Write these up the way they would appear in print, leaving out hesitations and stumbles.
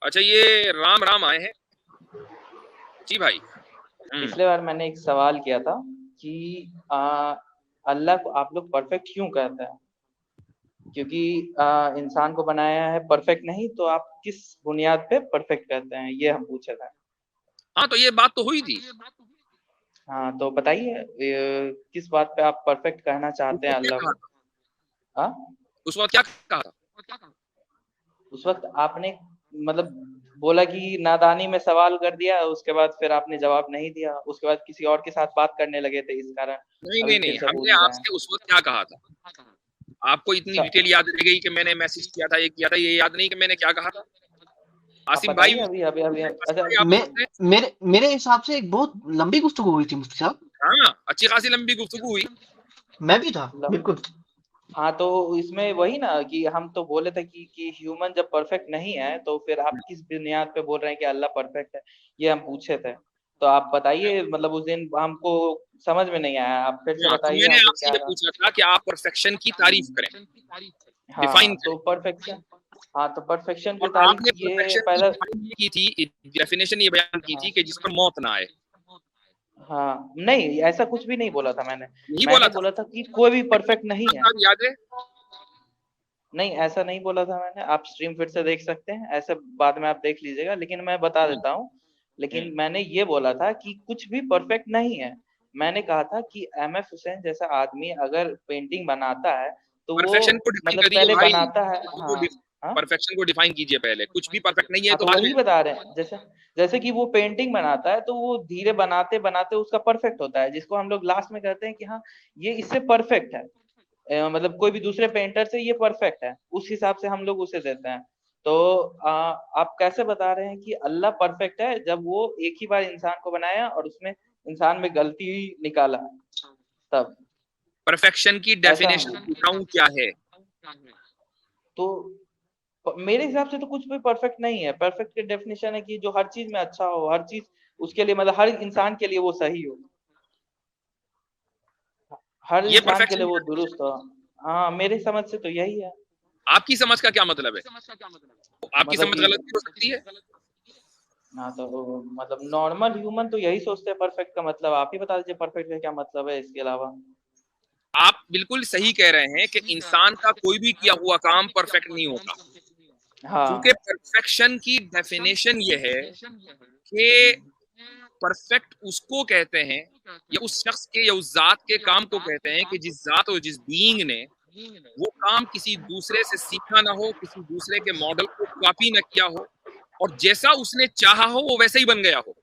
अच्छा, ये राम राम आए हैं जी भाई। पिछले बार मैंने एक सवाल किया था कि अल्लाह को आप लोग परफेक्ट क्यों कहते हैं? क्योंकि इंसान को बनाया है परफेक्ट नहीं, तो आप किस बुनियाद पे परफेक्ट कहते हैं? ये हम पूछे थे। हाँ, तो ये बात तो हुई थी। हाँ, तो बताइए किस बात पे आप परफेक्ट कहना उस चाहते हैं वक्त क्या अल्लाह कहा को? था? हाँ? उस वक्त क्या कहा था? उस वक़्त आपने मतलब बोला कि नादानी में सवाल कर दिया, उसके बाद फिर आपने जवाब नहीं दिया, उसके बाद किसी और के साथ बात करने लगे थे इस कारण नहीं अभी नहीं फिर नहीं, से हमने पूछ रहे हैं। आपसे उस वक्त क्या कहा था? आपको इतनी स डिटेल याद रह गई कि मैंने मैसेज किया था, ये किया था, ये याद नहीं कि मैंने क्या कहा था? आप आसिम भाई, बताइए अभी आसिम अच्छा भाई आप मैं पूछते हैं। मेरे हिसाब से एक बहुत लंबी गुफ्तगू हुई थी मुफ्ती साहब। हाँ, अच्छी खासी लंबी गुफ्तगू हुई। मैं भी था लम बिल्कुल। हाँ, तो इसमें वही ना कि हम तो बोले थे कि ह्यूमन जब परफेक्ट नहीं है, तो फिर आप किस बुनियाद पे बोल रहे हैं कि अल्लाह परफेक्ट है? ये हम पूछे थे। तो आप बताइए मतलब उस दिन हमको समझ में नहीं आया, आप फिर से हाँ, तो बताइए मैंने हमको आपसे क्या ये था? पूछा था कि आप परफेक्शन की तारीफ करें, डिफाइन हाँ, तो करें। परफेक्शन हाँ, तो परफेक्शन की और तारीफ आपने ये परफेक्शन की पहला डिफाइन की थी, डेफिनेशन ये बयान की हाँ, थी कि जिस पर मौत ना आए। हाँ, नहीं ऐसा कुछ भी नहीं बोला था मैंने। नहीं बोला मैंने था? बोला था कि कोई भी परफेक्ट नहीं है। याद है? नहीं, ऐसा नहीं बोला था मैंने, आप स्ट्रीम फिर से देख सकते हैं, ऐसे बाद में आप देख लीजिएगा, लेकिन मैं बता देता हूँ। लेकिन मैंने ये बोला था कि कुछ भी परफेक्ट नहीं है। मैंने कहा था कि एमएफ हुसैन जैसा आदमी अगर पेंटिंग बनाता है, तो परफेक्शन वो को डिफाइन मतलब करिए पहले भाई। बनाता है हाँ, हाँ? परफेक्शन को डिफाइन कीजिए पहले। कुछ भी परफेक्ट नहीं है हाँ, तो तो बाद वही में। बता रहे हैं। जैसे जैसे कि वो पेंटिंग बनाता है, तो वो धीरे बनाते-बनाते उसका परफेक्ट होता है, जिसको हम लोग लास्ट में कहते हैं कि हाँ, ये इससे परफेक्ट है। मतलब कोई भी दूसरे पेंटर से ये परफेक्ट है, उस हिसाब से हम लोग उसे देते हैं। तो आप कैसे बता रहे हैं कि अल्लाह परफेक्ट है जब वो एक ही बार इंसान को बनाया और उसमें इंसान में गलती निकाला तब? परफेक्शन की ऐसा हम डेफिनेशन बताऊं क्या है? तो मेरे हिसाब से तो कुछ भी परफेक्ट नहीं है। परफेक्ट की डेफिनेशन है कि जो हर चीज़ में अच्छा हो, हर चीज़ उसके लिए मतलब हर इंसान के लिए वो सही हो। हर ये इंसान के परफेक्शन लिए की वो definition दुरुस्त हो। हाँ, मेरे समझ से तो यही है। है। आपकी समझ का क्या मतलब है? आपकी मतलब समझ कि गलत भी हो सकती है। हाँ, तो मतलब नॉर्मल ह्यूमन तो यही सोचते हैं परफेक्ट का मतलब। आप ही बता दीजिए परफेक्ट का क्या मतलब है इसके अलावा? आप बिल्कुल सही कह रहे हैं कि इंसान का कोई भी किया हुआ काम परफेक्ट नहीं होता। क्योंकि हाँ। परफेक्शन की डेफिनेशन ये है कि हुँ। परफेक्ट उसको कहते हैं, या उस शख्स के या उस जात के काम को कहते हैं कि जिस जात और जिस बीइंग ने वो काम किसी दूसरे से सीखा ना हो, किसी दूसरे के मॉडल को कॉपी ना किया हो, और जैसा उसने चाहा हो वो वैसे ही बन गया हो।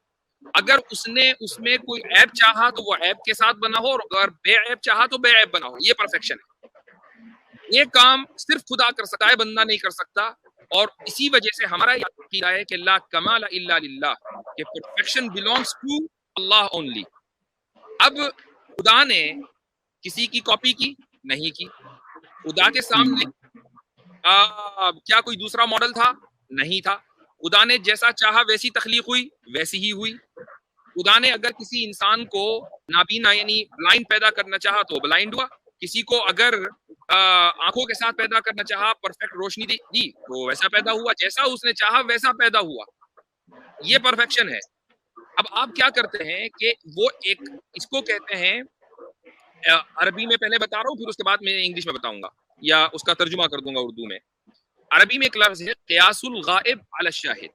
अगर उसने उसमें कोई ऐप चाहा तो वो ऐप के साथ बना हो, और अगर बेऐप चाहा तो बेऐप बना हो। ये परफेक्शन है। ये काम सिर्फ खुदा कर सकता है, बंदा नहीं कर सकता। और इसी वजह से हमारा ये अकीदा है कि ला कमाल इल्ला लिल्लाह, कि perfection belongs to Allah only. अब खुदा ने किसी की कॉपी की नहीं की। खुदा के सामने हुँ। क्या कोई दूसरा मॉडल था? नहीं था। खुदा ने जैसा चाहा वैसी तख्लीक हुई, वैसी ही हुई। खुदा ने अगर किसी इंसान को नाबीना यानी ब्लाइंड पैदा करना चाहा तो ब्लाइंड हुआ। किसी को अगर आंखों के साथ पैदा करना चाहा, परफेक्ट रोशनी दी तो वैसा पैदा हुआ। जैसा उसने चाहा वैसा पैदा हुआ। ये परफेक्शन है। अब आप क्या करते हैं कि वो एक, इसको कहते हैं, अरबी में पहले बता रहा हूँ, फिर उसके बाद मैं इंग्लिश में बताऊंगा या उसका तर्जुमा कर दूंगा उर्दू में। अरबी में एक लफ्ज है क़ियासुल गाइब अला शाहिद।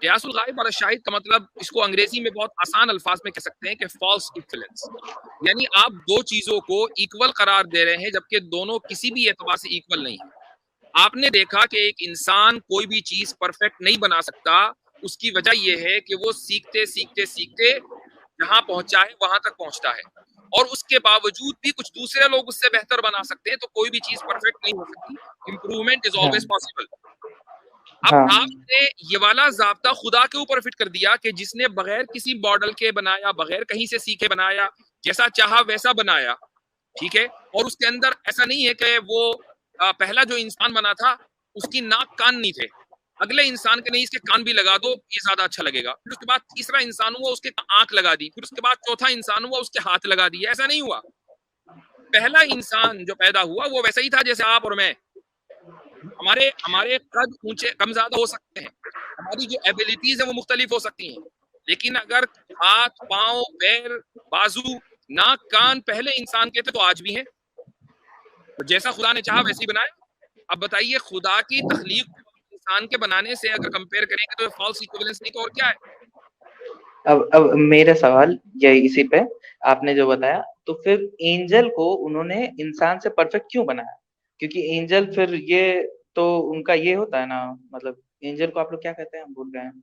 क़ियासुल गाइब अला शाहिद का मतलब, इसको अंग्रेजी में बहुत आसान अल्फाज में कह सकते हैं कि फॉल्स इक्विवेलेंस। यानी आप दो चीजों को इक्वल करार दे रहे हैं जबकि दोनों किसी भी एतबार से इक्वल नहीं है। आपने देखा कि एक इंसान कोई भी चीज परफेक्ट नहीं बना सकता। उसकी वजह यह है कि वो सीखते सीखते सीखते जहां पहुंचा है वहां तक पहुंचता है, और उसके बावजूद भी कुछ दूसरे लोग उससे बेहतर बना सकते हैं। तो कोई भी चीज परफेक्ट नहीं हो सकती। इंप्रूवमेंट इज हाँ, ऑलवेज पॉसिबल। अब हाँ। आपने ये वाला ज़ाब्ता खुदा के ऊपर फिट कर दिया कि जिसने बगैर किसी मॉडल के बनाया, बगैर कहीं से सीखे बनाया, जैसा चाहा वैसा बनाया। ठीक है। और उसके अंदर ऐसा नहीं है कि वो पहला जो इंसान बना था उसकी नाक कान नहीं थे। अगले इंसान के नहीं, इसके कान भी लगा दो, ये ज्यादा अच्छा लगेगा। फिर उसके बाद तीसरा इंसान हुआ, उसके आंख लगा दी। फिर उसके बाद चौथा इंसान हुआ, उसके हाथ लगा दिए। ऐसा नहीं हुआ। पहला इंसान जो पैदा हुआ वो वैसा ही था जैसे आप और मैं। हमारे हमारे कद ऊंचे कम ज्यादा हो सकते हैं, हमारी जो एबिलिटीज है वो मुख्तलिफ हो सकती हैं, लेकिन अगर हाथ, पांव, पैर, बाजू, नाक, कान पहले इंसान के थे तो आज भी हैं, तो जैसा खुदा ने चाहा वैसे ही बनाया। अब बताइए, खुदा की तख्लीक इंसान के बनाने से अगर कंपेयर करेंगे तो फॉल्स इक्विवेलेंस नहीं तो और क्या है? अब मेरा सवाल यही इसी पे आपने जो बताया, तो फिर एंजल को उन्होंने इंसान से परफेक्ट क्यों बनाया? क्योंकि एंजल फिर ये तो उनका ये होता है ना, मतलब एंजल को आप लोग क्या कहते हैं, हम भूल गए हैं।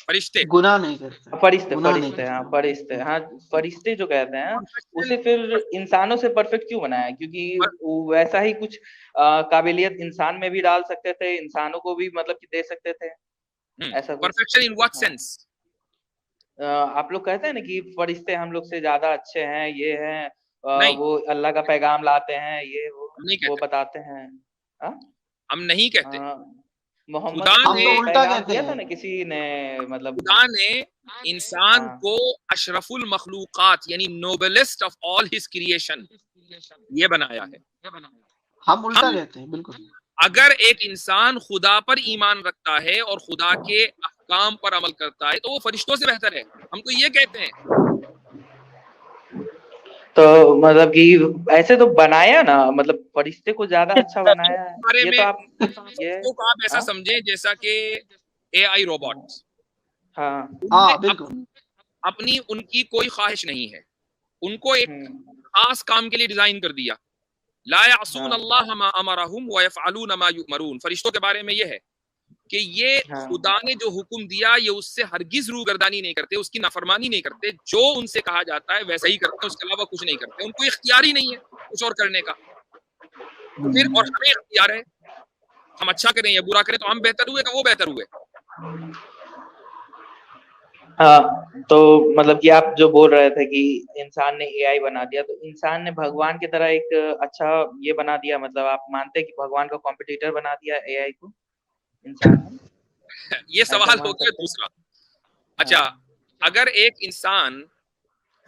फरिश्ते। गुनाह नहीं करते। फरिश्ते, गुनाह नहीं फरिश्ते, करते। हाँ फरिश्ते, हाँ फरिश्ते जो कहते हैं, उसे फिर इंसानों से परफेक्ट क्यों बनाया? क्योंकि वो वैसा ही कुछ काबिलियत इंसान में भी डाल सकते थे, इंसानों को भी मतलब कि दे सकते थे, ऐसा कुछ। Perfection in what sense? आप लोग कहते हैं ना कि फरिश्ते हम लोग से ज्यादा अच्छे हैं, ये हैं, नहीं, वो अल्लाह का पैगाम लाते हैं, ये वो बताते हैं। हम नहीं कहते। मोहम्मद खुदा हम ने तो उल्टा पैगाम कहते दिया था हैं। ना किसी ने, मतलब खुदा ने इंसान को अशरफुल मखलूकात यानी नोबेलिस्ट ऑफ ऑल हिज क्रिएशन ये बनाया है। हम उल्टा कहते हैं, बिल्कुल। अगर एक इंसान खुदा पर ईमान रखता है और खुदा के अहकाम पर अमल करता है तो वो फरिश्तों से बेहतर है, हम तो ये कहते हैं। तो मतलब कि ऐसे तो बनाया ना, मतलब फरिश्ते को ज्यादा अच्छा बनाया है। बारे ये में तो आप ऐसा समझे जैसा कि एआई रोबोट्स, हाँ बिल्कुल, अपनी उनकी कोई ख्वाहिश नहीं है, उनको एक खास काम के लिए डिजाइन कर दिया। ला यासून अल्लाह मा अमरहुम व यफअलून मा युमरून। फरिश्तों के बारे में ये है कि ये खुदा ने जो हुक्म दिया ये उससे हरगिज रूगर्दानी नहीं करते, उसकी नाफरमानी नहीं करते, जो उनसे कहा जाता है वैसा ही करते हैं, उसके अलावा कुछ नहीं करते। उनको इख्तियार ही नहीं है कुछ और करने का। फिर और हमें इख्तियार है, हम अच्छा करें या बुरा करें, तो हम बेहतर हुए कि वो बेहतर हुए? हाँ, तो मतलब कि आप जो बोल रहे थे कि इंसान ने एआई बना दिया, तो इंसान ने भगवान की तरह एक अच्छा ये बना दिया, मतलब आप मानते हैं कि भगवान का कॉम्पिटिटर बना दिया एआई को इंसान ने? ये सवाल हो गया दूसरा। अच्छा, अगर एक इंसान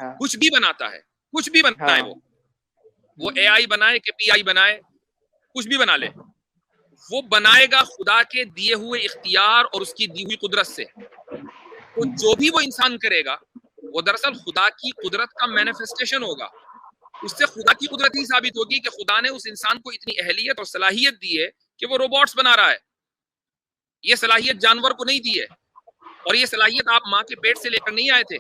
कुछ भी बनाता है, कुछ भी बनाए, वो एआई बनाए कि पीआई बनाए, कुछ भी बना ले, वो बनाएगा खुदा के दिए हुए इख्तियार और उसकी दी हुई कुदरत से। तो जो भी वो इंसान करेगा वो दरअसल खुदा की कुदरत का मैनिफेस्टेशन होगा। उससे खुदा की कुदरत ही साबित होगी कि खुदा ने उस इंसान को इतनी अहलियत और सलाहियत दी है कि वो रोबोट्स बना रहा है। ये सलाहियत जानवर को नहीं दी है, और ये सलाहियत आप माँ के पेट से लेकर नहीं आए थे।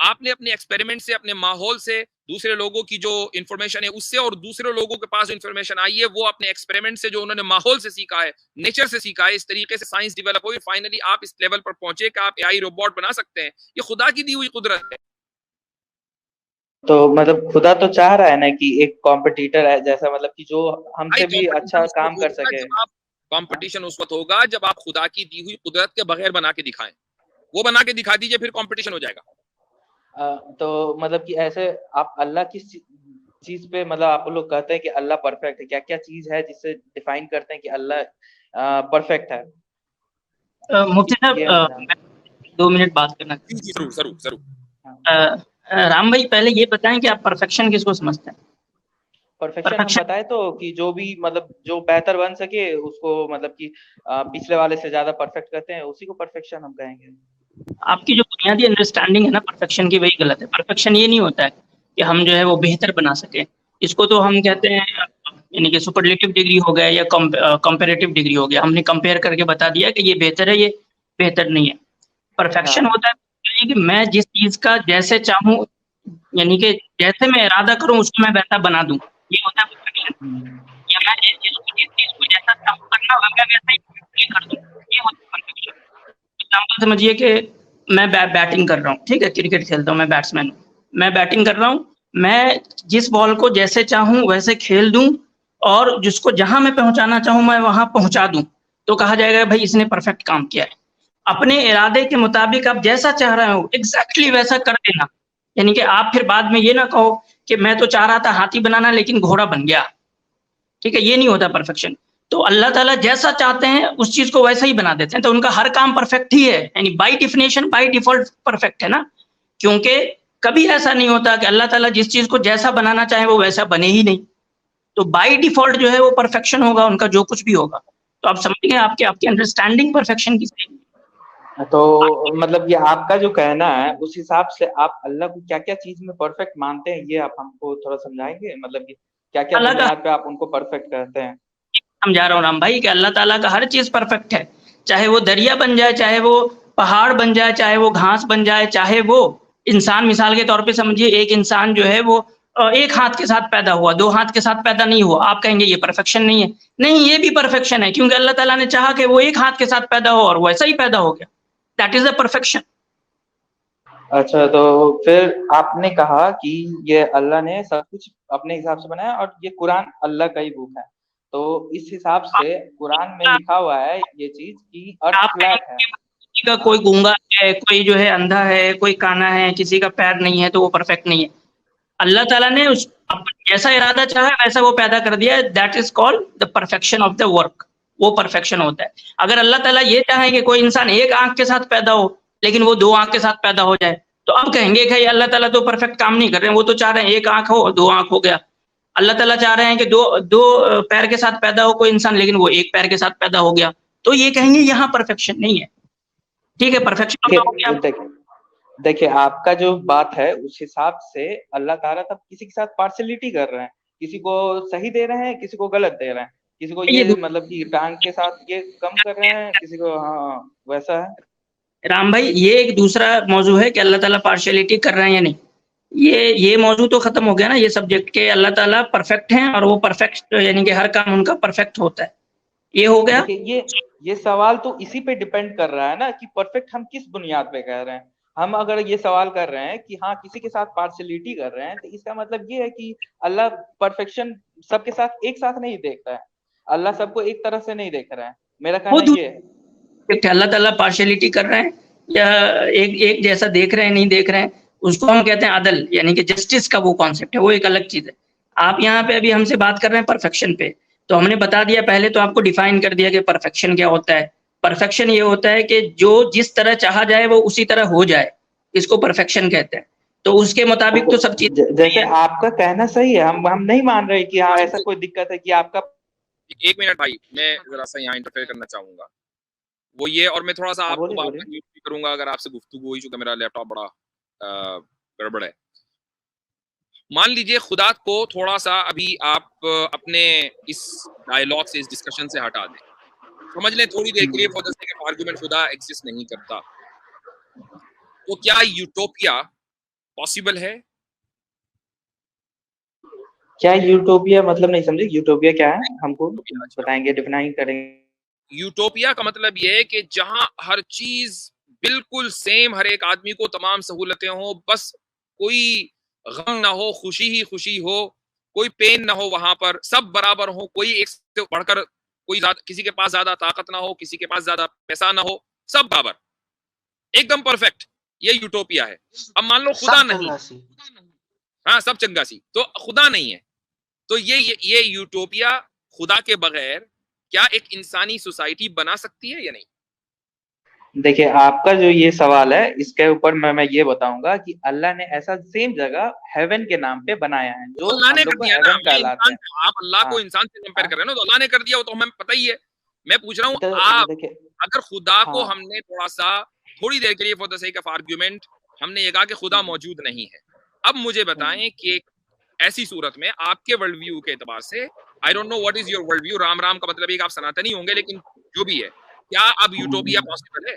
आपने अपने एक्सपेरिमेंट से, अपने माहौल से, दूसरे लोगों की जो इंफॉर्मेशन है उससे, और दूसरे लोगों के पास जो इंफॉर्मेशन आई है वो अपने एक्सपेरिमेंट से, जो उन्होंने माहौल से सीखा है, नेचर से सीखा है, इस तरीके से साइंस डेवलप हुई। फाइनली आप इस लेवल पर पहुंचे कि आप एआई रोबोट बना सकते हैं। ये खुदा की दी हुई कुदरत है। तो मतलब खुदा तो चाह रहा है ना कि एक कॉम्पिटिटर है जैसा, मतलब कि जो हमसे भी अच्छा काम कर सके। कंपटीशन उस वक्त होगा जब आप खुदा की दी हुई कुदरत के बगैर बना के दिखाएं। वो बना के दिखा दीजिए, फिर कंपटीशन हो जाएगा। तो मतलब कि ऐसे आप अल्लाह किस चीज पे, मतलब आप लोग कहते हैं कि अल्लाह परफेक्ट है, क्या क्या चीज है जिससे डिफाइन करते हैं कि अल्लाह परफेक्ट है? मुफ्ती साहब 2 मिनट बात करना। जरूर जरूर जरूर। राम भाई, पहले ये बताएं कि आप परफेक्शन किसको समझते हैं? परफेक्शन हम बताए तो कि जो भी मतलब जो बेहतर बन सके उसको, मतलब कि पिछले वाले से ज्यादा परफेक्ट करते हैं, उसी को परफेक्शन हम कहेंगे। आपकी जो बुनियादी अंडरस्टैंडिंग है ना परफेक्शन की, वही गलत है। परफेक्शन ये नहीं होता है कि हम जो है वो बेहतर बना सके। इसको तो हम कहते हैं यानी कि सुपरलेटिव डिग्री हो गया या कंपैरेटिव डिग्री हो गया। हमने कंपेयर करके बता दिया कि ये बेहतर है, ये बेहतर नहीं है। परफेक्शन होता है कि मैं जिस चीज का जैसे चाहूँ, यानी कि जैसे मैं इरादा करूँ उसको मैं वैसा बना दूं, ये होता है परफेक्शन। या मैं जिस चीज को जैसा चाहूँ करना मैं वैसा ही कर दूं, ये होता है परफेक्शन। एग्जाम्पल समझिए कि मैं बैटिंग कर रहा हूँ, ठीक है, क्रिकेट खेलता हूँ, मैं बैट्समैन हूँ, मैं बैटिंग कर रहा हूँ, मैं जिस बॉल को जैसे चाहूँ वैसे खेल दूं और जिसको जहां मैं पहुंचाना चाहूँ मैं वहां पहुंचा दूं, तो कहा जाएगा भाई इसने परफेक्ट काम किया है। अपने इरादे के मुताबिक आप जैसा चाह रहे हो एग्जैक्टली वैसा कर देना, यानी कि आप फिर बाद में ये ना कहो कि मैं तो चाह रहा था हाथी बनाना लेकिन घोड़ा बन गया, ठीक है, ये नहीं होता परफेक्शन। तो अल्लाह ताला जैसा चाहते हैं उस चीज को वैसा ही बना देते हैं, तो उनका हर काम परफेक्ट ही है, यानी by definition by default perfect है ना। क्योंकि कभी ऐसा नहीं होता कि अल्लाह ताला जिस चीज को जैसा बनाना चाहे वो वैसा बने ही नहीं, तो बाय डिफॉल्ट जो है वो परफेक्शन होगा उनका, जो कुछ भी होगा। तो आप समझ गए, आपकी अंडरस्टैंडिंग परफेक्शन की सही। तो मतलब ये आपका जो कहना है उस हिसाब से आप अल्लाह को क्या क्या चीज में परफेक्ट मानते हैं, ये आप हमको थोड़ा समझाएंगे, मतलब कि क्या क्या अल्लाह का बुनियाद पे आप उनको परफेक्ट कहते हैं? समझा रहा हूँ राम भाई कि अल्लाह ताला का हर चीज परफेक्ट है, चाहे वो दरिया बन जाए, चाहे वो पहाड़ बन जाए, चाहे वो घास बन जाए, चाहे वो इंसान, मिसाल के तौर पे समझिए एक इंसान जो है वो एक हाथ के साथ पैदा हुआ, दो हाथ के साथ पैदा नहीं हुआ, आप कहेंगे ये परफेक्शन नहीं है। नहीं, ये भी परफेक्शन है, क्योंकि अल्लाह ताला ने चाहा कि वो एक हाथ के साथ पैदा हो और वैसा ही पैदा हो गया। That is the perfection. अच्छा, तो फिर आपने कहा कि ये अल्लाह ने सब कुछ अपने हिसाब से बनाया और ये कुरान अल्लाह का ही बुक है, तो इस हिसाब से कुरान में लिखा हुआ है ये चीज कि अर्थ आप फ्लैट है। किसी का कोई गूंगा है, कोई जो है अंधा है, कोई काना है, किसी का पैर नहीं है, तो वो परफेक्ट नहीं है। अल्लाह ताला ने उस जैसा इरादा चाहा वैसा वो पैदा कर दिया। That is called the perfection of the work. वो परफेक्शन होता है। अगर अल्लाह ताला ये चाहे कि कोई इंसान एक आंख के साथ पैदा हो, लेकिन वो दो आंख के साथ पैदा हो जाए, तो अब कहेंगे कि अल्लाह ताला तो परफेक्ट काम नहीं कर रहे हैं, वो तो चाह रहे हैं एक आंख हो, दो आंख हो गया। अल्लाह ताला चाह रहे हैं कि दो दो पैर के साथ पैदा हो कोई इंसान, लेकिन वो एक पैर के साथ पैदा हो गया, तो ये कहेंगे यहाँ परफेक्शन नहीं है। ठीक है, परफेक्शन हो गया। देखिए देखिए, आपका जो बात है उस हिसाब से अल्लाह ताला तब किसी के साथ पार्शलिटी कर रहे हैं, किसी को सही दे रहे हैं, किसी को गलत दे रहे हैं, किसी को ये ये मतलब कि टांग के साथ ये कम कर रहे हैं, किसी को हाँ वैसा है। राम भाई, ये एक दूसरा मौजू है कि अल्लाह ताला पार्शियलिटी कर रहे हैं या नहीं। ये मौजू तो खत्म हो गया ना, ये सब्जेक्ट के अल्लाह ताला परफेक्ट हैं और वो परफेक्ट यानी कि हर काम उनका परफेक्ट होता है। ये हो गया। देखिए ये सवाल तो इसी पे डिपेंड कर रहा है ना कि परफेक्ट हम किस बुनियाद पे कह रहे हैं। हम अगर ये सवाल कर रहे हैं कि हाँ किसी के साथ पार्शलिटी कर रहे हैं, तो इसका मतलब ये है कि अल्लाह परफेक्शन सबके साथ एक साथ नहीं देखता है, अल्लाह सबको एक तरह से नहीं देख रहा है, मेरा वो कहना ये है। अल्लाह ताला पार्शियलिटी कर रहे हैं या एक जैसा देख रहे हैं, नहीं देख रहे हैं, उसको हम कहते हैं अदल, यानी कि जस्टिस का वो कॉन्सेप्ट है, वो एक अलग चीज है। आप यहाँ पे अभी हमसे बात कर रहे हैं परफेक्शन पे, तो हमने बता दिया पहले, तो आपको डिफाइन कर दिया कि परफेक्शन क्या होता है। परफेक्शन ये होता है कि जो जिस तरह चाहा जाए वो उसी तरह हो जाए, इसको परफेक्शन कहते हैं। तो उसके मुताबिक तो सब चीज जैसे आपका कहना सही है, हम नहीं मान रहे कि हाँ ऐसा कोई दिक्कत है कि आपका। एक मिनट भाई, मैं जरा सा यहाँ इंटरफेयर करना चाहूंगा, वो ये, और मैं थोड़ा सा आपको बात म्यूट भी करूंगा अगर आपसे गुफ्तगू हुई, चूंकि मेरा लैपटॉप बड़ा गड़बड़ है। मान लीजिए खुदा को थोड़ा सा अभी आप अपने इस डायलॉग से, इस डिस्कशन से हटा दें, समझ लें थोड़ी देर के लिए for the sake of argument खुदा एग्जिस्ट नहीं करता, तो क्या यूटोपिया पॉसिबल है? क्या यूटोपिया मतलब नहीं समझे, यूटोपिया क्या है हमको बताएंगे, डिफाइन करेंगे। यूटोपिया का मतलब ये है कि जहां हर चीज बिल्कुल सेम, हर एक आदमी को तमाम सहूलतें हो, बस कोई गम ना हो, खुशी ही खुशी हो, कोई पेन ना हो, वहां पर सब बराबर हो, कोई एक से बढ़कर कोई किसी के पास ज्यादा ताकत ना हो, किसी के पास ज्यादा पैसा ना हो, सब बराबर, एकदम परफेक्ट, ये यूटोपिया है। अब मान लो खुदा नहीं, हाँ सब चंगासी, तो खुदा नहीं है, तो ये यूटोपिया खुदा के बगैर क्या एक इंसानी सोसाइटी बना सकती है या नहीं? देखिए आपका जो ये सवाल है इसके ऊपर मैं ये बताऊंगा कि अल्लाह ने ऐसा सेम जगह हेवन के नाम पे बनाया है, जो अल्लाह ने कर दिया ना, आप अल्लाह को इंसान से कंपेयर कर रहे हैं ना, तो अल्लाह ने कर दिया, वो तो हमें पता ही है। मैं पूछ रहा हूँ आप, अगर खुदा को हमने थोड़ा सा, थोड़ी देर के लिए for the sake of argument हमने ये कहा कि खुदा मौजूद नहीं है, अब मुझे बताएं कि ऐसी सूरत में आपके वर्ल्ड व्यू के एतबार से, I don't know what is your world view, Ram Ram का मतलब एक आप सनातनी होंगे, लेकिन जो भी है, क्या अब यूटोपिया पॉसिबल है?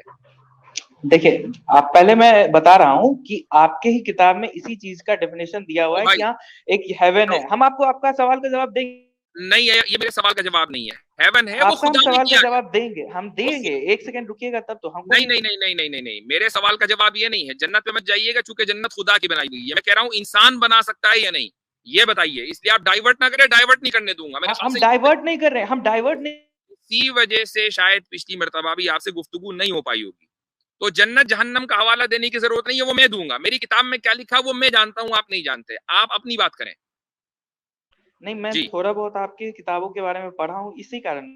देखिए आप पहले मैं बता रहा हूँ कि आपके ही किताब में इसी चीज का डेफिनेशन दिया हुआ है कि यहाँ एक हेवन है। हम आपको आपका सवाल का जवाब देंगे नहीं है, ये मेरे सवाल का जवाब नहीं है, हेवन है वो खुदा सवाल का जवाब देंगे, हम देंगे, एक सेकंड रुकिएगा तब तो हम। नहीं नहीं नहीं नहीं नहीं नहीं नहीं, मेरे सवाल का जवाब ये नहीं है, जन्नत पे मत जाइएगा, चूंकि जन्नत खुदा की बनाई हुई है, मैं कह रहा हूँ इंसान बना सकता है या नहीं, ये बताइए, इसलिए आप डाइवर्ट ना करें, डाइवर्ट नहीं करने दूंगा। हम डाइवर्ट नहीं कर रहे हैं, हम डाइवर्ट नहीं, इसी वजह से शायद पिछली मर्तबा भी आपसे गुफ्तगू नहीं हो पाई होगी, तो जन्नत जहन्नम का हवाला देने की जरूरत नहीं है, वो मैं दूंगा, मेरी किताब में क्या लिखा वो मैं जानता हूँ, आप नहीं जानते, आप अपनी बात करें। नहीं, मैं थोड़ा बहुत आपकी किताबों के बारे में पढ़ा हूँ इसी कारण।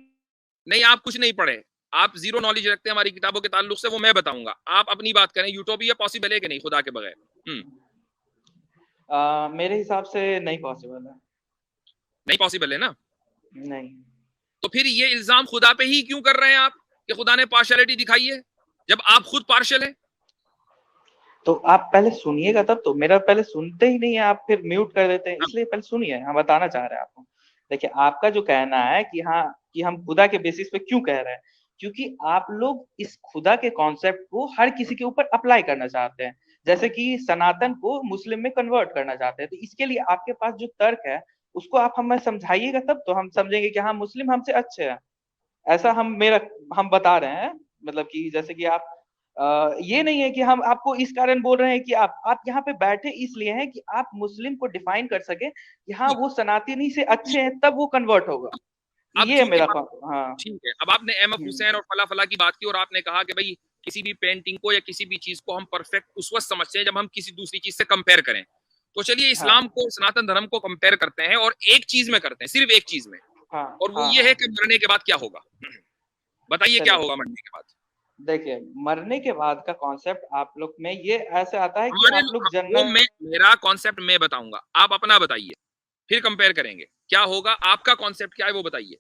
नहीं, आप कुछ नहीं पढ़े, आप जीरो नॉलेज रखते हैं हमारी किताबों के ताल्लुक से, वो मैं बताऊंगा, आप अपनी बात करें, यूटोपिया पॉसिबल है कि नहीं खुदा के बगैर? मेरे हिसाब से नहीं पॉसिबल है। नहीं पॉसिबल है ना? नहीं। तो फिर ये इल्जाम खुदा पे ही क्यों कर रहे हैं आप कि खुदा ने पार्शियलिटी दिखाई है? जब आप खुद पार्शियल हैं? तो आप पहले सुनिएगा तब तो, मेरा पहले सुनते ही नहीं है आप, फिर म्यूट कर देते हैं, इसलिए पहले सुनिए, हम बताना चाह रहे हैं आपको। देखिए आपका जो कहना है कि हाँ कि हम खुदा के बेसिस पे क्यों कह रहे हैं, क्योंकि आप लोग इस खुदा के कॉन्सेप्ट को हर किसी के ऊपर अप्लाई करना चाहते हैं, जैसे कि सनातन को मुस्लिम में कन्वर्ट करना चाहते हैं। तो इसके लिए आपके पास जो तर्क है उसको आप हमें समझाइएगा, तब तो हम समझेंगे कि हाँ मुस्लिम हमसे अच्छे हैं। ऐसा हम बता रहे हैं, मतलब कि जैसे कि आप ये नहीं है कि हम आपको इस कारण बोल रहे हैं कि आप यहाँ पे बैठे इसलिए हैं कि आप मुस्लिम को डिफाइन कर सके कि हाँ वो सनातनी से अच्छे हैं, तब वो कन्वर्ट होगा। अब ये चूंकि मेरा हाँ ठीक है, अब आपने अहमद हुसैन और फला फला की बात की और आपने कहा कि भाई किसी भी पेंटिंग को या किसी भी चीज को हम परफेक्ट उस वक्त समझते हैं जब हम किसी दूसरी चीज से कंपेयर करें। तो चलिए इस्लाम को, सनातन धर्म को कंपेयर करते हैं और एक चीज में करते हैं, सिर्फ एक चीज में, और वो ये है कि मरने के बाद क्या होगा। बताइए क्या होगा मरने के बाद। देखिए मरने के बाद का कॉन्सेप्ट आप लोग में ये ऐसे आता है कि आप लोग जन्नत, मेरा कॉन्सेप्ट मैं बताऊंगा, आप अपना बताइए, फिर कंपेयर करेंगे क्या होगा। आपका कॉन्सेप्ट क्या है वो बताइए।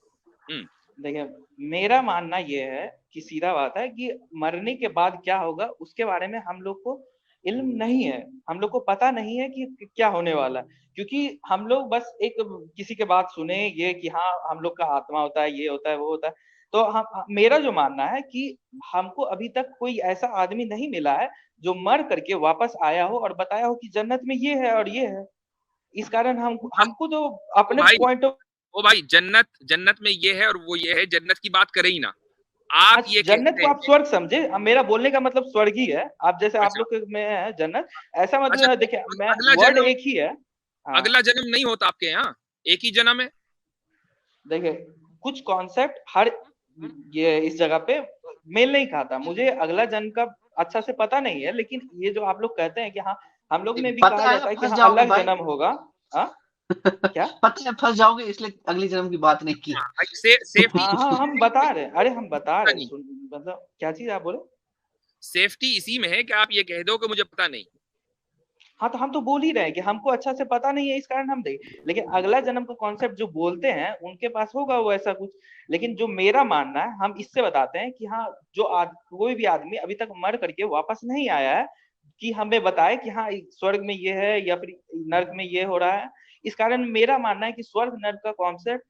देखिए मेरा मानना ये है कि सीधा बात है कि मरने के बाद क्या होगा उसके बारे में हम लोग को इल्म नहीं है, हम लोग को पता नहीं है कि क्या होने वाला है, क्योंकि हम लोग बस एक किसी के बात सुने ये कि हाँ हम लोग का आत्मा होता है, ये होता है, वो होता है। तो मेरा जो मानना है कि हमको अभी तक कोई ऐसा आदमी नहीं मिला है जो मर करके वापस आया हो और बताया हो कि जन्नत में ये है और ये है। इस कारण हमको तो अपने पॉइंट ऑफ, ओ भाई जन्नत में ये है और वो ये है, जन्नत की बात करें ही ना आप। ये जन्नत को आप स्वर्ग समझे, मेरा बोलने का मतलब स्वर्ग ही है। आप जैसे आप लोग में है जन्नत, ऐसा मतलब देखिए मैं वर्ड एक ही है। अगला जन्म नहीं होता आपके यहाँ, एक ही जन्म है। देखिए कुछ कॉन्सेप्ट हर ये इस जगह पे मेल नहीं खाता, मुझे अगला जन्म का अच्छा से पता नहीं है, लेकिन ये जो आप लोग कहते हैं कि हाँ हम लोग में भी कहा जाता है कि हाँ अलग जन्म होगा। क्या पता है फंस जाओगे, इसलिए अगली जन्म की बात नहीं की। हाँ हम बता रहे, अरे हम बता रहे, मतलब क्या चीज आप बोले। सेफ्टी इसी में है कि आप ये कह दो कि मुझे पता नहीं। हाँ तो हम तो बोल ही रहे हैं कि हमको अच्छा से पता नहीं है, इस कारण हम दें, लेकिन अगला जन्म का कॉन्सेप्ट जो बोलते हैं उनके पास होगा वो ऐसा कुछ। लेकिन जो मेरा मानना है हम इससे बताते हैं कि हाँ जो कोई भी आदमी अभी तक मर करके वापस नहीं आया है कि हमें बताए कि हाँ स्वर्ग में ये है या फिर नर्क में ये हो रहा है। इस कारण मेरा मानना है कि स्वर्ग नर्क का कॉन्सेप्ट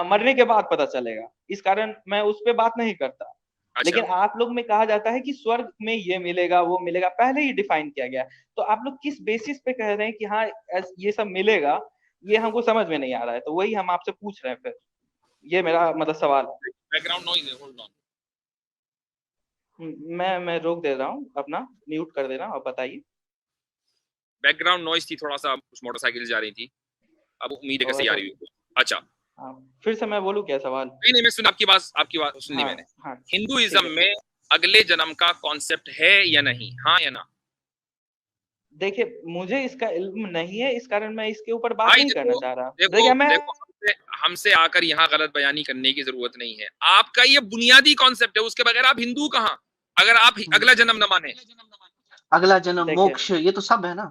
मरने के बाद पता चलेगा, इस कारण मैं उस पर बात नहीं करता। लेकिन आप लोग में कहा जाता है कि स्वर्ग में ये मिलेगा वो मिलेगा, पहले ही डिफाइन किया गया। तो आप लोग किस बेसिस पे कह रहे हैं कि हाँ ये सब मिलेगा, ये हमको समझ में नहीं आ रहा है, तो वही हम आपसे पूछ रहे हैं। फिर ये मेरा मतलब सवाल है। बैकग्राउंड नॉइज है, होल्ड ऑन। मैं रोक दे रहा हूँ, अपना म्यूट कर दे रहा हूँ, अब बताइए। बैकग्राउंड नॉइज थी थोड़ा सा, कुछ मोटरसाइकिल जा रही थी, अब उम्मीद है कैसे आ रही है। अच्छा फिर से मैं बोलूं क्या सवाल। नहीं मैं सुन आपकी बात सुन ली मैंने। हिंदुइज्म में अगले जन्म का कॉन्सेप्ट है या नहीं, हाँ या ना। देखिए मुझे इसका इल्म नहीं है, इस कारण मैं इसके ऊपर बात नहीं करना चाह रहा। देखो हमसे आकर यहाँ गलत बयानी करने की जरूरत नहीं है। आपका ये बुनियादी कॉन्सेप्ट है, उसके बगैर आप हिंदू कहाँ, अगर आप अगला जन्म न माने। अगला जन्म मोक्ष ये तो सब है ना।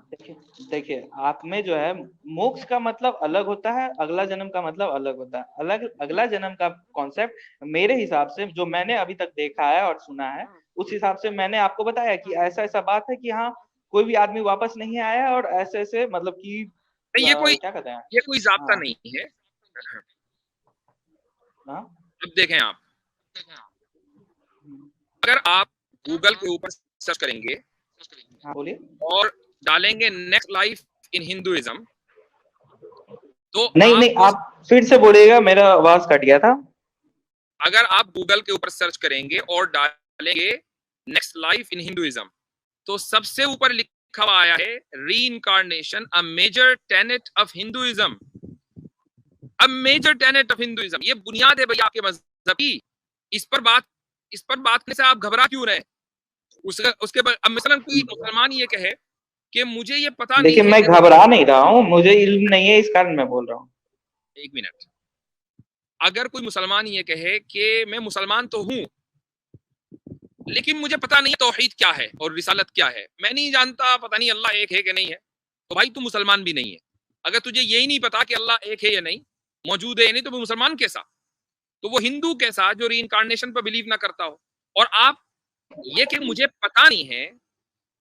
देखिए आप में जो है मोक्ष का मतलब अलग होता है, अगला जन्म का मतलब अलग होता है। अगला जन्म का कॉन्सेप्ट मेरे हिसाब से जो मैंने अभी तक देखा है और सुना है उस हिसाब से मैंने आपको बताया कि ऐसा ऐसा बात है कि हाँ कोई भी आदमी वापस नहीं आया और ऐसे ऐसे मतलब कि ये कोई क्या कहते हैं, ये कोई जाब्ता नहीं है। अब देखें आप, अगर आप गूगल के ऊपर सर्च करेंगे और डालेंगे नेक्स्ट लाइफ इन हिंदुइज्म, तो नहीं आप फिर से बोलिएगा, मेरा आवाज कट गया था। अगर आप गूगल के ऊपर सर्च करेंगे और डालेंगे नेक्स्ट लाइफ इन हिंदुइज्म, तो सबसे ऊपर लिखा हुआ आया है reincarnation a major tenet of Hinduism. A major tenet of Hinduism, ये बुनियाद है भैया आपके मजहब की। इस पर बात करने से आप घबरा क्यों रहे। उसके बाद अब मिसालन कोई मुसलमान ये कहे कि मुझे ये पता नहीं, लेकिन मैं घबरा नहीं रहा हूँ, मुझे इल्म नहीं है, इस कारण मैं बोल रहा हूँ। एक मिनट, अगर कोई मुसलमान ये कहे कि मैं मुसलमान तो हूं लेकिन मुझे पता नहीं तौहीद क्या है और रिसालत क्या है, मैं नहीं जानता, पता नहीं अल्लाह एक है कि नहीं है, तो भाई तू मुसलमान भी नहीं है। अगर तुझे यही नहीं पता कि अल्लाह एक है या नहीं, मौजूद है या नहीं, तो वो मुसलमान कैसा, तो वो हिंदू कैसा जो रीइंकार्नेशन पर बिलीव ना करता हो। और आप ये कि मुझे पता नहीं है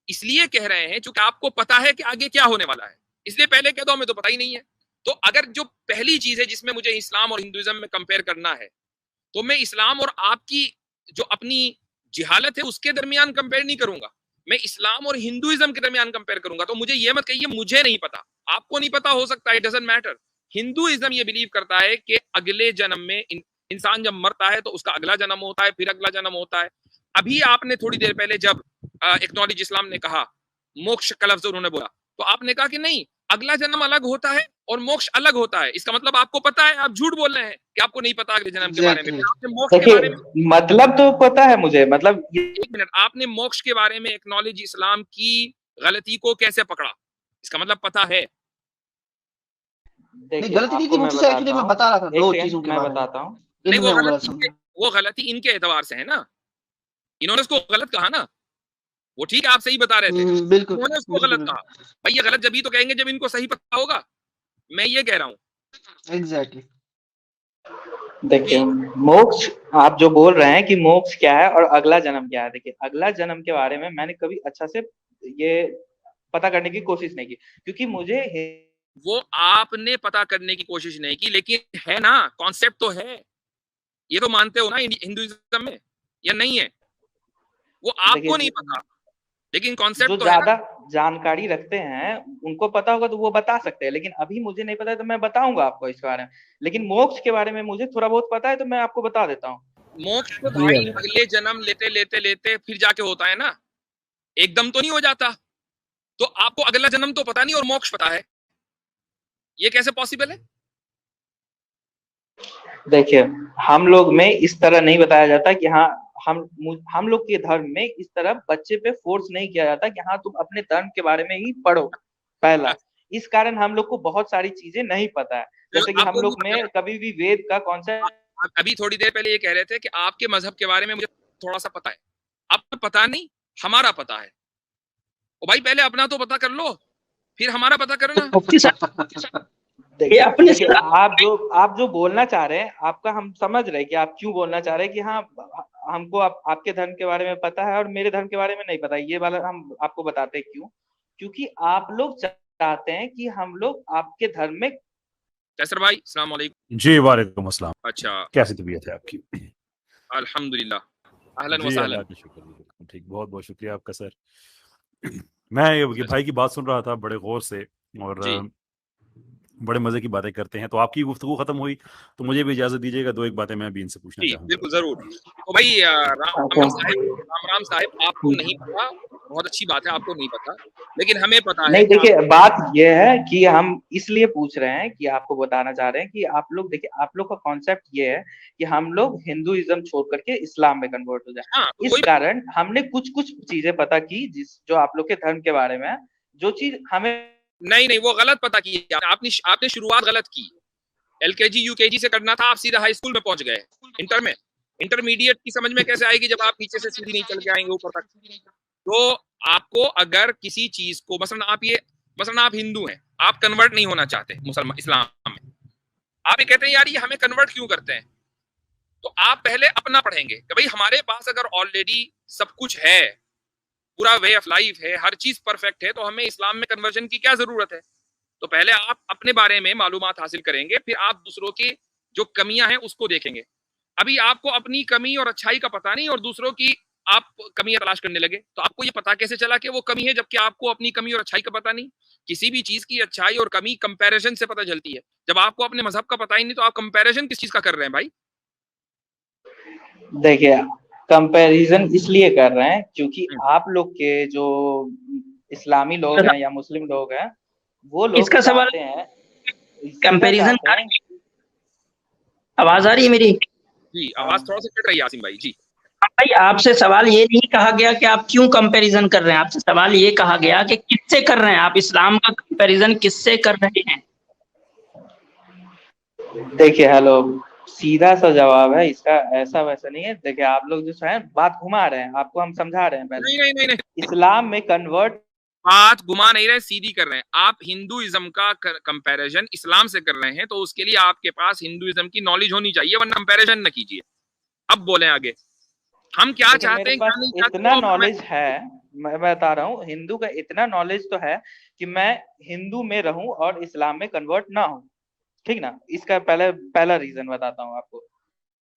इसलिए कह रहे हैं क्योंकि आपको पता है कि आगे क्या होने वाला है, इसलिए पहले कह दो हमें तो पता ही नहीं है। तो अगर जो पहली चीज है जिसमें मुझे इस्लाम और हिंदुइज्म में कंपेयर करना है, तो मैं इस्लाम और आपकी जो अपनी जिहालत है उसके दरमियान कंपेयर नहीं करूंगा, मैं इस्लाम और हिंदुइज्म के दरमियान कंपेयर करूंगा। तो मुझे ये मत कहिए मुझे नहीं पता, आपको नहीं पता हो सकता है, इट डजंट मैटर। हिंदुइज्म ये बिलीव करता है कि अगले जन्म में इंसान जब मरता है तो उसका अगला जन्म होता है, फिर अगला जन्म होता है। अभी आपने थोड़ी देर पहले जब एक्नॉलेज इस्लाम ने कहा, मोक्ष का लफ्ज उन्होंने बोला, तो आपने कहा कि नहीं अगला जन्म अलग होता है और मोक्ष अलग होता है। इसका मतलब आपको पता है, आप झूठ बोल रहे हैं कि आपको नहीं पता अगले जन्म के बारे में। आपने मोक्ष के बारे में, मतलब तो पता है मुझे, मतलब एक मिनट, आपने मोक्ष के बारे में एक्नॉलेज इस्लाम की गलती को कैसे पकड़ा? इसका मतलब पता है। नहीं गलती नहीं थी मुफ्ती साहब, एक्चुअली मैं बता रहा था दो चीजों के बारे में। बताता हूँ। नहीं वो गलती इनके एतबार से है ना, इन्होंने उसको गलत कहा ना, वो ठीक है आप सही बता रहे थे, बिल्कुल उन्होंने उसको गलत कहा। भाई ये गलत जब ही तो कहेंगे जब इनको सही पता होगा, मैं ये कह रहा हूँ। एग्जैक्टली। देखिए मोक्ष आप जो बोल रहे हैं कि मोक्ष क्या है और अगला जन्म क्या है, देखिए अगला जन्म के बारे में मैंने कभी अच्छा से ये पता करने की कोशिश नहीं की, क्योंकि मुझे वो आपने पता करने की कोशिश नहीं की, लेकिन है ना, कॉन्सेप्ट तो है, ये तो मानते हो ना हिंदुइज्म में, या नहीं है? वो आपको नहीं पता, लेकिन कॉन्सेप्ट तो ज्यादा जानकारी रखते हैं उनको पता होगा तो वो बता सकते हैं, लेकिन अभी मुझे नहीं पता है तो मैं बताऊंगा आपको इस बारे में। लेकिन मोक्ष के बारे में मुझे थोड़ा बहुत पता है तो मैं आपको बता देता हूँ। मोक्ष तो भाई अगले जन्म लेते लेते लेते फिर जाके होता है ना, एकदम तो नहीं हो जाता। तो आपको अगला जन्म तो पता नहीं और मोक्ष पता है, ये कैसे पॉसिबल है? देखिए हम लोग में इस तरह नहीं बताया जाता कि हाँ हम लोग के धर्म में इस तरह बच्चे पे फोर्स नहीं किया जाता कि हाँ तुम अपने धर्म के बारे में ही पढ़ो पहला। इस कारण हम लोग को बहुत सारी चीजें नहीं पता है, जैसे कि हम लोग में कभी भी वेद का कॉन्सेप्ट। अभी थोड़ी देर पहले ये कह रहे थे कि आपके मजहब के बारे में मुझे थोड़ा सा पता है, आपको पता नहीं, हमारा पता है। ओ भाई पहले अपना तो पता कर लो, फिर हमारा पता करना। देखिए आप जो बोलना चाह रहे हैं, आपका हम समझ रहे हैं कि आप क्यों बोलना चाह रहे हैं कि हाँ हमको आपके धर्म के बारे में पता है और मेरे धर्म के बारे में नहीं पता। ये वाला हम आपको बताते हैं क्यों, क्योंकि आप लोग चाहते हैं कि हम लोग आपके धर्म में। कैसर भाई अस्सलाम वालेकुम। जी वालेकुम अस्सलाम। अच्छा कैसी तबीयत है आपकी? अल्हम्दुलिल्लाह, अहलन व सहलन। ठीक, बहुत बहुत शुक्रिया आपका सर। मैं ये भाई की बात सुन रहा था बड़े गौर से और बड़े मजे की बातें करते हैं, तो आपकी गुफ्तगू खत्म हुई तो मुझे भी इजाजत दीजिएगा, दो एक बातें मैं भी इनसे पूछना चाहूंगा। बिल्कुल जरूर। तो भाई राम साहिब आपको नहीं पता, बहुत अच्छी बात है आपको नहीं पता, लेकिन हमें पता है। नहीं देखिए बात ये है कि हम इसलिए पूछ रहे हैं कि आपको बताना चाह रहे हैं कि आप लोग देखिए आप लोग का कॉन्सेप्ट ये है कि हम लोग हिंदुइज्म छोड़ करके इस्लाम में कन्वर्ट हो जाए। इस कारण हमने कुछ कुछ चीजें पता की जो आप लोग के धर्म के बारे में, जो चीज हमें नहीं वो गलत पता की आपने शुरुआत गलत की। एलकेजी यूकेजी से करना था, आप सीधा हाई स्कूल में पहुंच गए। इंटरमीडिएट की समझ में कैसे आएगी जब आप नीचे से सीधी नहीं चल के आएंगे ऊपर तक। तो आपको अगर किसी चीज को मसलन आप हिंदू हैं, आप कन्वर्ट नहीं होना चाहते मुसलमान इस्लाम में, आप ये कहते हैं यार ये हमें कन्वर्ट क्यों करते हैं, तो आप पहले अपना पढ़ेंगे कि भाई हमारे पास अगर ऑलरेडी सब कुछ है, पूरा वे ऑफ लाइफ है, हर चीज परफेक्ट है, तो हमें इस्लाम में कन्वर्जन की क्या जरूरत है। तो पहले आप अपने बारे में मालूमात हासिल करेंगे, फिर आप दूसरों की जो कमियां हैं उसको देखेंगे। अभी आपको अपनी कमी और अच्छाई का पता नहीं और दूसरों की आप कमियां तलाश करने लगे, तो आपको ये पता कैसे चला कि वो कमी है जबकि आपको अपनी कमी और अच्छाई का पता नहीं। किसी भी चीज की अच्छाई और कमी कंपैरिजन से पता चलती है। जब आपको अपने मजहब का पता ही नहीं तो आप कंपैरिजन किस चीज का कर रहे हैं भाई? देखिए कंपैरिजन इसलिए कर रहे हैं क्योंकि आप लोग के जो इस्लामी लोग हैं या मुस्लिम लोग हैं, वो लोग इसका सवाल कंपैरिजन। आवाज आ रही है मेरी? जी आवाज थोड़ा सा कट रही है आसिम भाई जी। भाई आपसे सवाल ये नहीं कहा गया कि आप क्यों कंपैरिजन कर रहे हैं, आपसे सवाल ये कहा गया कि किससे कर रहे हैं आप, इस्लाम का कंपैरिजन किससे कर रहे हैं? देखिए हेलो, सीधा सा जवाब है इसका, ऐसा वैसा नहीं है। देखिए आप लोग जो है बात घुमा रहे हैं, आपको हम समझा रहे हैं पहले। नहीं। इस्लाम में कन्वर्ट बात घुमा नहीं रहे, सीधी कर रहे हैं। आप हिंदुइज्म का कंपैरिजन इस्लाम से कर रहे हैं, तो उसके लिए आपके पास हिंदुइज्म की नॉलेज होनी चाहिए, वरना कंपैरिजन न कीजिए। अब बोले आगे। हम क्या देखिए चाहते मेरे हैं क्या पास नहीं चाहते इतना वो हमें नॉलेज है, मैं बता रहा हूँ, हिंदू का इतना नॉलेज तो है कि मैं हिंदू में रहूं और इस्लाम में कन्वर्ट ना हूं, ठीक ना। इसका पहला रीजन बताता हूँ आपको।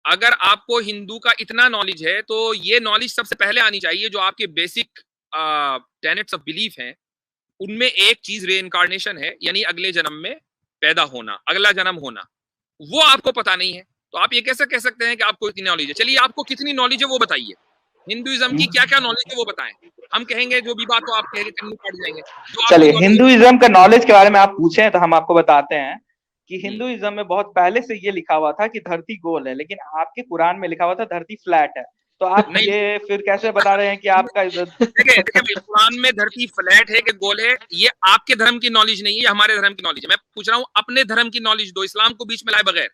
अगर आपको हिंदू का इतना नॉलेज है तो ये नॉलेज सबसे पहले आनी चाहिए जो आपके बेसिक टेनेट्स ऑफ बिलीफ हैं, उनमें एक चीज रीइंकार्नेशन है, यानी अगले जन्म में पैदा होना, अगला जन्म होना, वो आपको पता नहीं है। तो आप ये कैसे कह सकते हैं कि आपको इतनी नॉलेज है? चलिए आपको कितनी नॉलेज है वो बताइए, हिंदुइज्म की क्या क्या नॉलेज है वो बताएं। हम कहेंगे जो भी बात हो आप कहेंगे कन्नू काट जाएंगे। जो आपकी चलिए knowledge है, हिंदुइज्म का नॉलेज के बारे में आप पूछे तो हम आपको बताते हैं कि हम्म, हिंदुइज्म में बहुत पहले से ये लिखा हुआ था कि धरती गोल है, लेकिन आपके कुरान में लिखा हुआ था धरती फ्लैट है। तो आप नहीं ये फिर कैसे बता रहे हैं कि आपका देखिए देखिए भाई, कुरान में धरती फ्लैट है कि गोल है, ये आपके धर्म की नॉलेज नहीं है, ये हमारे धर्म की नॉलेज है। मैं पूछ रहा हूँ अपने धर्म की नॉलेज दो, इस्लाम को बीच में लाए बगैर।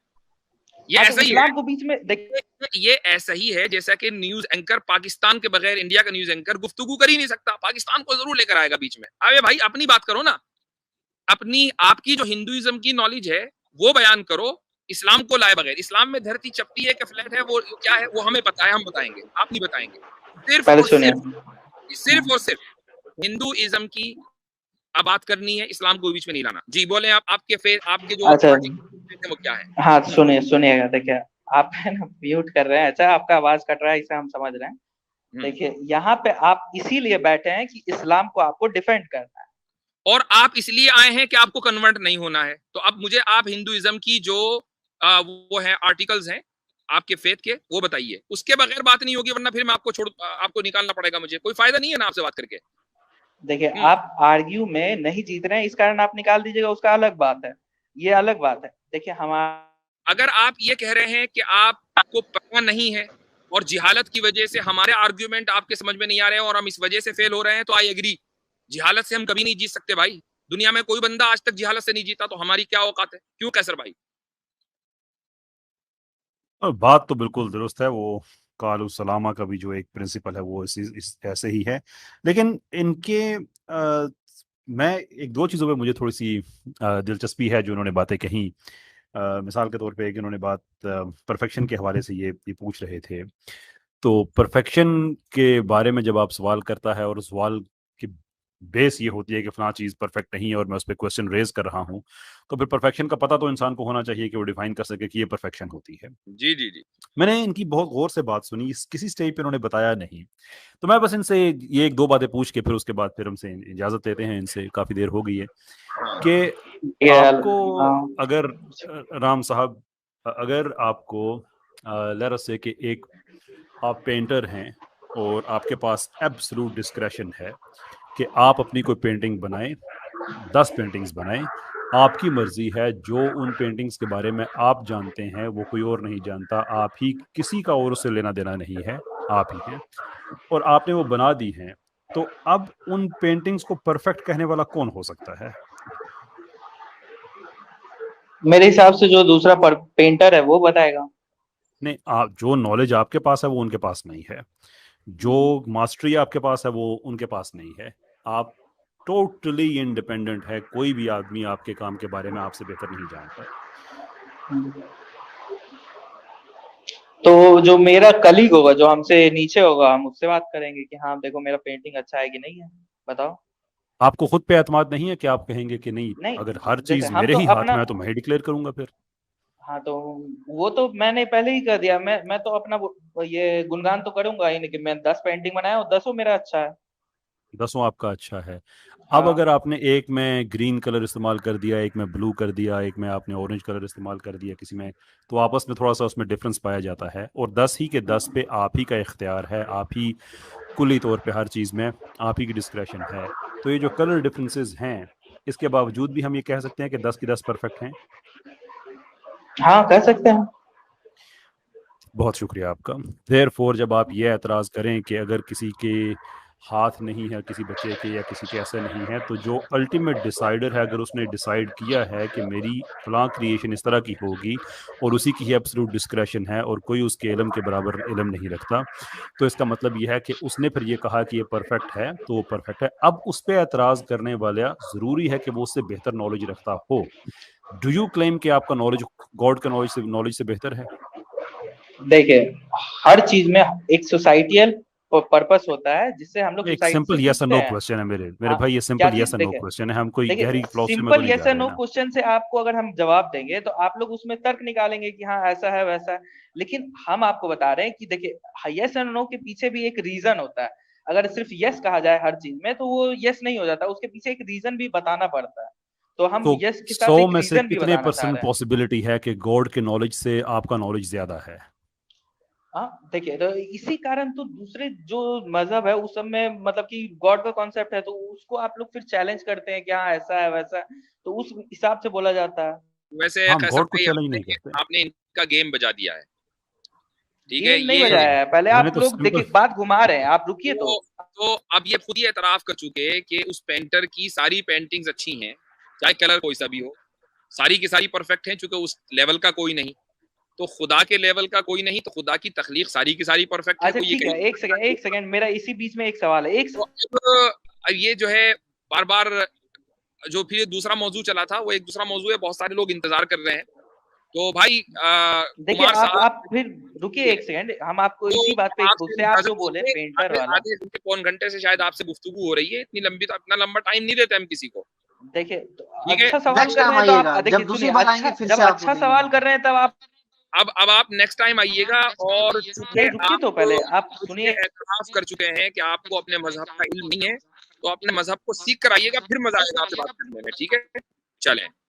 ये हाँ, तो ऐसा ही है, इस्लाम को बीच में ये ऐसा ही है जैसा कि न्यूज एंकर पाकिस्तान के बगैर इंडिया का न्यूज एंकर गुफ्तगू कर ही नहीं सकता, पाकिस्तान को जरूर लेकर आएगा बीच में। अरे भाई अपनी बात करो ना, अपनी आपकी जो हिंदुइज्म की नॉलेज है वो बयान करो, इस्लाम को लाए बगैर। इस्लाम में धरती चपटी है कि फ्लैट है, वो क्या है वो हमें पता है, हम बताएंगे, आप नहीं बताएंगे। सिर्फ पहले और सुनिए। सिर्फ हिंदुइज्म की अब बात करनी है, इस्लाम को बीच में नहीं लाना। जी बोले आप, आपके जो अच्छा पार्टी वो क्या है? हाँ सुनिएगा, देखिए आप है ना म्यूट कर रहे हैं, अच्छा आपका आवाज कट रहा है, इसे हम समझ रहे हैं। देखिए यहाँ पे आप इसीलिए बैठे हैं कि इस्लाम को आपको डिफेंड करना है, और आप इसलिए आए हैं कि आपको कन्वर्ट नहीं होना है। तो अब मुझे आप हिंदुइज्म की जो वो है आर्टिकल्स हैं आपके फेथ के, वो बताइए, उसके बगैर बात नहीं होगी, वरना फिर मैं आपको निकालना पड़ेगा, मुझे कोई फायदा नहीं है ना आपसे बात करके। देखिए आप आर्ग्यू में नहीं जीत रहे हैं, इस कारण आप निकाल दीजिएगा, उसका अलग बात है, ये अलग बात है। देखिए हमारा अगर आप ये कह रहे हैं कि आपको पता नहीं है और जिहालत की वजह से हमारे आर्ग्यूमेंट आपके समझ में नहीं आ रहे हैं और हम इस वजह से फेल हो रहे हैं, तो आई एग्री, जिहालत से हम कभी नहीं जीत सकते भाई। दुनिया में कोई बंदा आज तक जिहालत से नहीं जीता, तो हमारी क्या औकात है? क्यों कैसर भाई? बात तो बिल्कुल दुरुस्त है, वो कालू सलामा का भी जो एक प्रिंसिपल है वो इस ऐसे ही है। लेकिन इनके मैं एक दो चीज़ों पे मुझे थोड़ी सी दिलचस्पी है जो उन्होंने बातें कही। मिसाल के तौर पे कि उन्होंने बात परफेक्शन के हवाले से ये पूछ रहे थे। तो परफेक्शन के बारे में जब आप सवाल करता है और उस सवाल की बेस ये होती है कि फलां चीज़ परफेक्ट नहीं है और मैं उस पर क्वेश्चन रेज कर रहा हूँ, तो फिर परफेक्शन का पता तो इंसान को होना चाहिए कि वो डिफाइन कर सके कि ये परफेक्शन होती है। जी जी जी। मैंने इनकी बहुत गौर से बात सुनी, किसी स्टेज पे उन्होंने बताया नहीं, तो मैं बस इनसे ये एक दो बातें पूछ के फिर उसके बाद फिर हमसे इजाज़त लेते हैं, इनसे काफ़ी देर हो गई है कि आपको अगर राम साहब, अगर आपको लेट्स से कि एक आप पेंटर हैं और आपके पास एब्सोल्यूट डिस्क्रेशन है कि आप अपनी कोई पेंटिंग बनाएं, 10 पेंटिंग्स बनाएं, आपकी मर्जी है, जो उन पेंटिंग्स के बारे में आप जानते हैं वो कोई और नहीं जानता, आप ही, किसी का और उससे लेना देना नहीं है, आप ही हैं, और आपने वो बना दी हैं, तो अब उन पेंटिंग्स को परफेक्ट कहने वाला कौन हो सकता है? मेरे हिसाब से जो दूसरा पेंटर है वो बताएगा। नहीं, आप जो नॉलेज आपके पास है वो उनके पास नहीं है, जो मास्टरी आपके पास है वो उनके पास नहीं है, आप टोटली इंडिपेंडेंट है, कोई भी आदमी आपके काम के बारे में आपसे बेहतर नहीं जानता। तो जो मेरा कलीग होगा, जो हमसे नीचे होगा, हम उससे बात करेंगे कि हाँ देखो मेरा पेंटिंग अच्छा है कि नहीं है, बताओ। आपको खुद पे एतमाद नहीं है कि आप कहेंगे कि नहीं, अगर हर जैसे चीज हम मेरे तो ही हाथ अपना, में है तो मैं ही डिक्लेयर करूंगा फिर। हाँ तो वो तो मैंने पहले ही कर दिया, मैं तो अपना ये गुणगान तो करूंगा ही नहीं कि मैं 10 पेंटिंग बनाया और 10 मेरा अच्छा है। 10 आपका अच्छा है। अब हाँ अगर आपने एक में ग्रीन कलर इस्तेमाल कर दिया, एक में ब्लू कर दिया, एक में आपने ऑरेंज कलर इस्तेमाल कर दिया किसी में, तो आपस में थोड़ा सा उसमें डिफरेंस पाया जाता है, और 10 ही के 10 पे आप ही का इख्तियार है, आप ही कुल्ली तौर पे हर चीज़ में आप ही की डिस्क्रेशन है। तो ये जो कलर डिफरेंसेस हैं, इसके बावजूद भी हम ये कह सकते हैं कि 10 की 10 परफेक्ट हैं। हाँ कह सकते हैं। बहुत शुक्रिया आपका। देयरफॉर जब आप ये एतराज़ करें कि अगर किसी के हाथ नहीं है, किसी बच्चे के या किसी के ऐसे नहीं है, तो जो अल्टीमेट डिसाइडर है, अगर उसने डिसाइड किया है कि मेरी फलां क्रिएशन इस तरह की होगी और उसी की ही एब्सोल्यूट डिस्क्रेशन है और कोई उसके इल्म के बराबर इल्म नहीं रखता, तो इसका मतलब यह है कि उसने फिर ये कहा कि ये परफेक्ट है तो वो परफेक्ट है। अब उस पर एतराज़ करने वाला ज़रूरी है कि वो उससे बेहतर नॉलेज रखता हो। डू यू क्लेम कि आपका नॉलेज गॉड का नॉलेज से बेहतर है? देखिए, हर चीज में एक सोसाइटियल पर्पस होता है जिससे हम लोग एक सोसाइटी सिंपल से यस एंड सीखते नो हैं। क्वेश्चन है मेरे हाँ, भाई, ये क्या सिंपल चीज? यस एंड नो देखिए क्वेश्चन है, हम कोई देखिए गहरी फिलॉसफी में तो सिंपल नहीं यस जा या रहे नो ना। क्वेश्चन से आपको अगर हम जवाब देंगे तो आप लोग उसमें तर्क निकालेंगे कि हाँ ऐसा है वैसा है, लेकिन हम आपको बता रहे हैं कि देखिए यस एंड नो के पीछे भी एक रीजन होता है। अगर सिर्फ यस कहा जाए हर चीज में तो वो यस नहीं हो जाता, उसके पीछे एक रीजन भी बताना पड़ता है। तो हम तो यस के साथ 100 एक में से रीजन भी कितने बताना चाह परसेंट रहे हैं। पॉसिबिलिटी है कि गॉड के नॉलेज से आपका नॉलेज ज्यादा है? हाँ देखिए, तो इसी कारण तो दूसरे जो मजहब है उस सब में मतलब कि गॉड का कॉन्सेप्ट है तो उसको आप लोग फिर चैलेंज करते हैं कि हाँ ऐसा है वैसा है, तो उस हिसाब से बोला जाता है। वैसे हम कैसर गॉड को भाई चैलेंज नहीं करते। आपने इनका गेम बजा दिया है, ठीक है गेम नहीं ये। बजाया है, पहले मैंने आप तो लोग सिंपल देखिए बात घुमा रहे हैं, आप रुकिए तो। तो अब ये खुद ही एतराफ कर चुके हैं कि उस पेंटर की सारी पेंटिंग्स अच्छी हैं, चाहे कलर कोई सा भी हो, सारी की सारी परफेक्ट हैं, चूंकि उस लेवल का कोई नहीं, तो खुदा के लेवल का कोई नहीं, तो खुदा की तख्लीक सारी की सारी परफेक्ट है, अच्छा तो ये ठीक है, एक सेकंड मेरा इसी बीच में एक सवाल है, तो अब ये जो है बार बार जो फिर दूसरा मौजू चला था, वो एक दूसरा मौजू है, बहुत सारे लोग इंतजार कर रहे हैं। तो भाई देखिए कुमार साहब, आप फिर रुकिए एक सेकंड, हम आपको तो इसी बात पे आपसे उससे आप जो इजाजत बोले दीजिए, पेंटर आधे वाला। आधे घंटे पौन घंटे से शायद आपसे गुफ्तगू हो रही है, इतनी लंबी, तो इतना लंबा टाइम नहीं देते हम किसी को, देखिए तो ठीक है। अच्छा सवाल नेक्स्ट कर टाइम रहे हैं तो आप आइएगा, देखिए जब सुनिए, दूसरी बार अच्छा आएंगे फिर जब से आपको अच्छा देंगे सवाल मौका। कर रहे हैं तब आप अब आप नेक्स्ट टाइम आइएगा, और चूंकि नहीं रुकिए तो आप पहले आप कुछ ये सुनिए। एतराफ कर चुके हैं कि आपको अपने मजहब का इल्म नहीं है, तो अपने मजहब को सीख कर आइएगा, फिर मजा आएगा आपसे बात करने में, ठीक है। चलें।